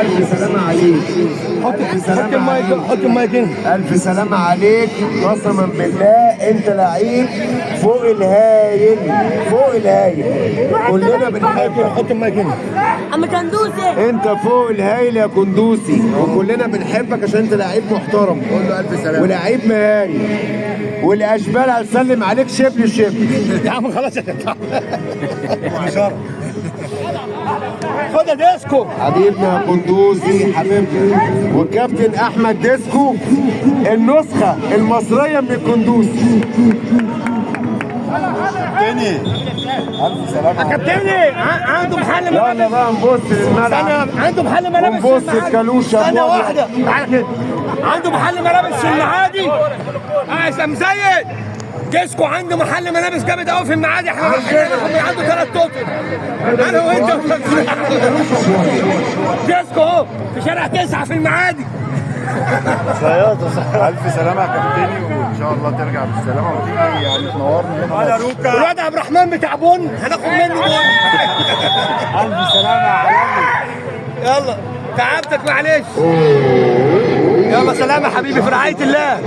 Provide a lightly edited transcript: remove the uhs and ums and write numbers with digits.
الف سلامه عليك. حط المايك، حط المايك هنا. الف سلامه عليك، قسما بالله انت لعيب فوق الهايل، فوق الهايل، كلنا بنحبك. حط المايك هنا. اما كندوسي انت فوق الهايل يا كندوسي، وكلنا بنحبك عشان انت لعيب محترم. قول له الف سلامه. ولعيب مهاري، والاشبال هتسلم عليك شبل شبل. يا عم خلاص يا جدع. خد يا ديسكو. حبيبنا يا كندوسي حبيبنا، والكابتن احمد ديسكو النسخه المصريه من كندوسي. تاني الف سلامه. كابتني عنده محل يلا ملابس. بقى نبص للملعب عنده محل ملابس. ونبص في المعادي. الكالوشه. ثانية واحدة تعالى كده. عنده محل ملابس في المعادي. يا سمزيد ديسكو عنده محل ملابس جامد قوي في المعادي. احنا بنحب عنده 3 توتر. انا وانت ديسكو اهو في شارع 9 في المعادي. الف سلامه يا كابتني، وان شاء الله ترجع بالسلامه وتيجي يعني تنورنا هنا. على روكا الواد عبد الرحمن بتاع بن هناخد منه بن. الف سلامه يا عالمي. يلا تعبتك معلش. يلا سلام يا حبيبي في رعاية الله.